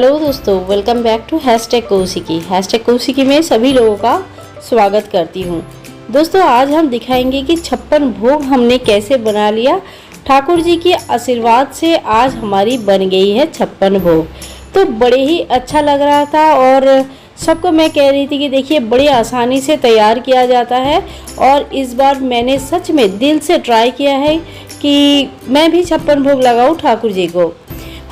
Hello दोस्तों, welcome back to #Kaushiki में सभी लोगों का स्वागत करती हूँ। दोस्तों, आज हम दिखाएंगे कि 56 भोग हमने कैसे बना लिया। ठाकुर जी के आशीर्वाद से आज हमारी बन गई है 56 भोग। तो बड़े ही अच्छा लग रहा था और सबको मैं कह रही थी कि देखिए बड़ी आसानी से तैयार किया जाता है। और इस बार मैंने सच में दिल से ट्राई किया है कि मैं भी 56 भोग लगाऊँ ठाकुर जी को।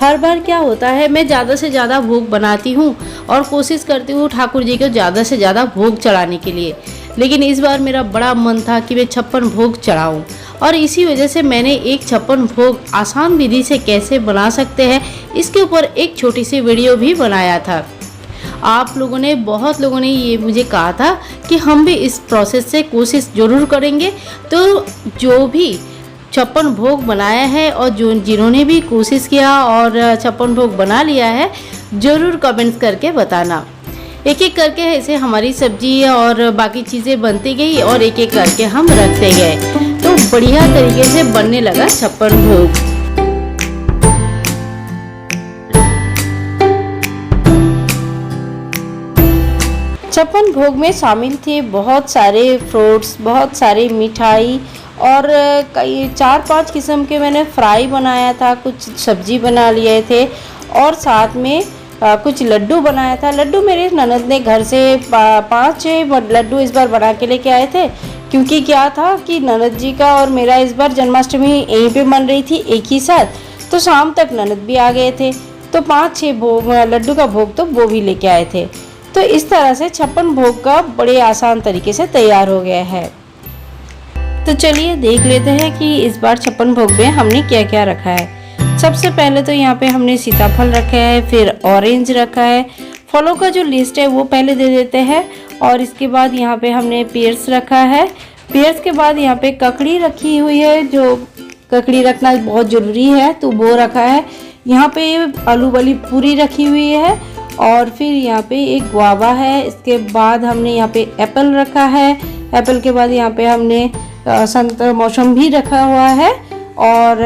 हर बार क्या होता है, मैं ज़्यादा से ज़्यादा भोग बनाती हूँ और कोशिश करती हूँ ठाकुर जी को ज़्यादा से ज़्यादा भोग चढ़ाने के लिए, लेकिन इस बार मेरा बड़ा मन था कि मैं 56 भोग चढ़ाऊँ। और इसी वजह से मैंने एक 56 भोग आसान विधि से कैसे बना सकते हैं इसके ऊपर एक छोटी सी वीडियो भी बनाया था। आप लोगों ने बहुत लोगों ने ये मुझे कहा था कि हम भी इस प्रोसेस से कोशिश ज़रूर करेंगे। तो जो भी 56 भोग बनाया है और जो जिन्होंने भी कोशिश किया और 56 भोग बना लिया है, ज़रूर कमेंट्स करके बताना। एक एक करके ऐसे हमारी सब्जी और बाकी चीज़ें बनती गई और एक एक करके हम रखते गए, तो बढ़िया तरीके से बनने लगा 56 भोग। छप्पन भोग में शामिल थे बहुत सारे फ्रूट्स, बहुत सारी मिठाई और कई 4-5 किस्म के मैंने फ्राई बनाया था, कुछ सब्जी बना लिए थे और साथ में कुछ लड्डू बनाया था। लड्डू मेरे ननद ने घर से 5-6 लड्डू इस बार बना के लेके आए थे, क्योंकि क्या था कि ननद जी का और मेरा इस बार जन्माष्टमी यहीं पे मन रही थी एक ही साथ, तो शाम तक ननद भी आ गए थे, तो 5-6 भोग लड्डू का भोग तो वो भी लेके आए थे। तो इस तरह से 56 भोग का बड़े आसान तरीके से तैयार हो गया है। तो चलिए देख लेते हैं कि इस बार 56 भोग में हमने क्या क्या रखा है। सबसे पहले तो यहाँ पे हमने सीताफल रखा है, फिर ऑरेंज रखा है। फलों का जो लिस्ट है वो पहले दे देते हैं। और इसके बाद यहाँ पे हमने पेयर्स रखा है। पेयर्स के बाद यहाँ पे ककड़ी रखी हुई है, जो ककड़ी रखना बहुत ज़रूरी है, तो वो रखा है। यहाँ पे आलू वाली पूरी रखी हुई है और फिर यहाँ पे एक गुआवा है। इसके बाद हमने यहाँ पे एप्पल रखा है। एप्पल के बाद यहाँ पे हमने संतरा मौसम्बी रखा हुआ है और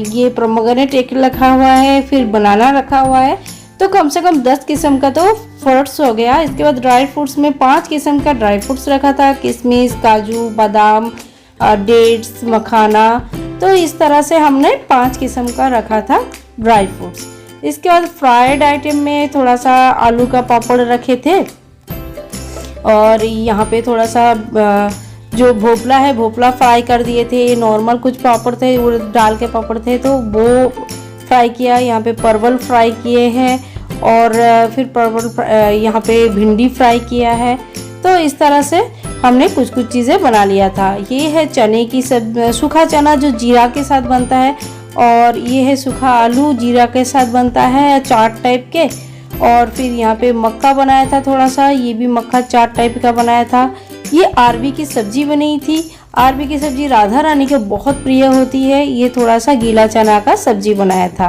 ये पोमेग्रेनेट एक रखा हुआ है, फिर बनाना रखा हुआ है। तो कम से कम 10 किस्म का तो फ्रूट्स हो गया। इसके बाद ड्राई फ्रूट्स में 5 किस्म का ड्राई फ्रूट्स रखा था, किशमिश, काजू, बादाम, डेट्स, मखाना। तो इस तरह से हमने 5 किस्म का रखा था ड्राई फ्रूट्स। इसके बाद फ्राइड आइटम में थोड़ा सा आलू का पापड़ रखे थे और यहाँ पे थोड़ा सा जो भोपला है, भोपला फ्राई कर दिए थे। नॉर्मल कुछ पापड़ थे, वो दाल के पापड़ थे, तो वो फ्राई किया। यहाँ पे परवल फ्राई किए हैं और फिर परवल यहाँ पे भिंडी फ्राई किया है। तो इस तरह से हमने कुछ कुछ चीज़ें बना लिया था। ये है चने की सूखा चना जो जीरा के साथ बनता है, और ये है सूखा आलू जीरा के साथ बनता है, चाट टाइप के। और फिर यहाँ पे मक्का बनाया था थोड़ा सा, ये भी मक्का चाट टाइप का बनाया था। ये अरबी की सब्जी बनी थी। अरबी की सब्जी राधा रानी को बहुत प्रिय होती है। ये थोड़ा सा गीला चना का सब्जी बनाया था।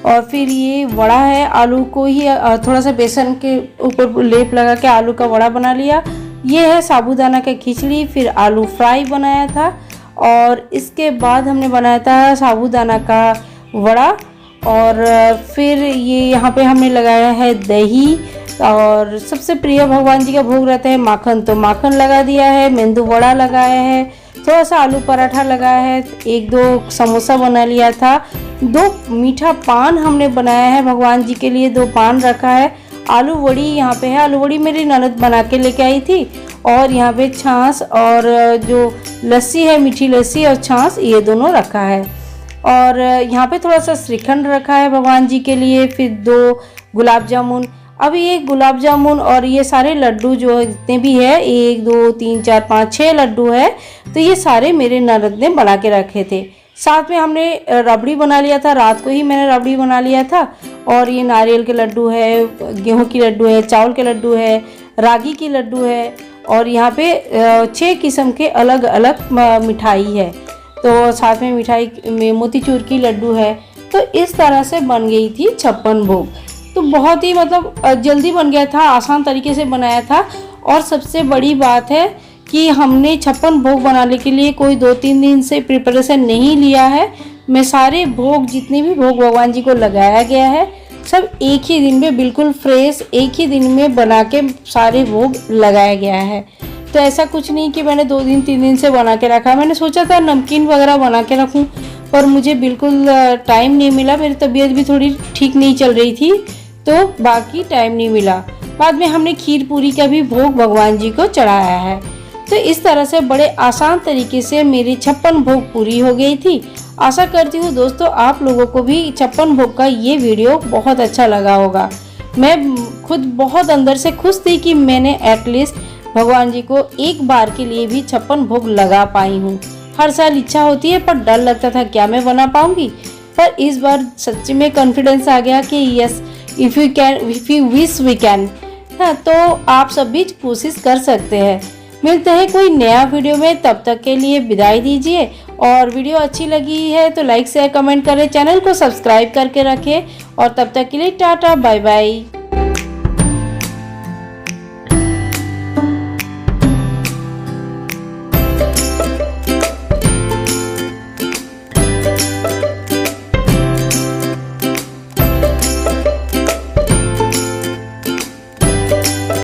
और फिर ये वड़ा है, आलू को ही थोड़ा सा बेसन के ऊपर लेप लगा के आलू का वड़ा बना लिया। ये है साबूदाना का खिचड़ी, फिर आलू फ्राई बनाया था। और इसके बाद हमने बनाया था साबूदाना का वड़ा। और फिर ये यहाँ पे हमने लगाया है दही, और सबसे प्रिय भगवान जी का भोग रहता है माखन, तो माखन लगा दिया है। मेंदू वड़ा लगाया है, थोड़ा सा आलू पराठा लगाया है, 1-2 समोसा बना लिया था। 2 मीठा पान हमने बनाया है भगवान जी के लिए, 2 पान रखा है। आलू वड़ी यहाँ पे है, आलू वड़ी मेरी ननद बना के लेके आई थी। और यहाँ पे छाछ और जो लस्सी है, मीठी लस्सी और छाछ, ये दोनों रखा है। और यहाँ पे थोड़ा सा श्रीखंड रखा है भगवान जी के लिए, फिर 2 गुलाब जामुन। अब ये गुलाब जामुन और ये सारे लड्डू जो जितने भी है, 1 2 3 4 5 6 लड्डू है, तो ये सारे मेरे ननद ने बना के रखे थे। साथ में हमने रबड़ी बना लिया था, रात को ही मैंने रबड़ी बना लिया था। और ये नारियल के लड्डू है, गेहूं की लड्डू है, चावल के लड्डू है, रागी की लड्डू है। और यहाँ पे 6 किस्म के अलग अलग मिठाई है, तो साथ में मिठाई में मोतीचूर की लड्डू है। तो इस तरह से बन गई थी 56 भोग। तो बहुत ही जल्दी बन गया था, आसान तरीके से बनाया था। और सबसे बड़ी बात है कि हमने 56 भोग बनाने के लिए कोई 2-3 दिन से प्रिपरेशन नहीं लिया है। मैं सारे भोग जितने भी भोग भगवान जी को लगाया गया है सब एक ही दिन में बिल्कुल फ्रेश एक ही दिन में बना के सारे भोग लगाया गया है। तो ऐसा कुछ नहीं कि मैंने 2 दिन 3 दिन से बना के रखा। मैंने सोचा था नमकीन वगैरह बना के रखूं, पर मुझे बिल्कुल टाइम नहीं मिला। मेरी तबीयत भी थोड़ी ठीक नहीं चल रही थी, तो बाकी टाइम नहीं मिला। बाद में हमने खीर पूरी का भी भोग भगवान जी को चढ़ाया है। तो इस तरह से बड़े आसान तरीके से मेरी 56 भोग पूरी हो गई थी। आशा करती हूँ दोस्तों आप लोगों को भी 56 भोग का ये वीडियो बहुत अच्छा लगा होगा। मैं खुद बहुत अंदर से खुश थी कि मैंने एटलीस्ट भगवान जी को एक बार के लिए भी 56 भोग लगा पाई हूँ। हर साल इच्छा होती है पर डर लगता था क्या मैं बना पाऊंगी, पर इस बार सच्ची में कॉन्फिडेंस आ गया कि yes, if you wish we can. हाँ, तो आप सब भी कोशिश कर सकते हैं। मिलते हैं कोई नया वीडियो में, तब तक के लिए विदाई दीजिए। और वीडियो अच्छी लगी है तो लाइक शेयर कमेंट करें, चैनल को सब्सक्राइब करके रखें। और तब तक के लिए टाटा बाय बाय।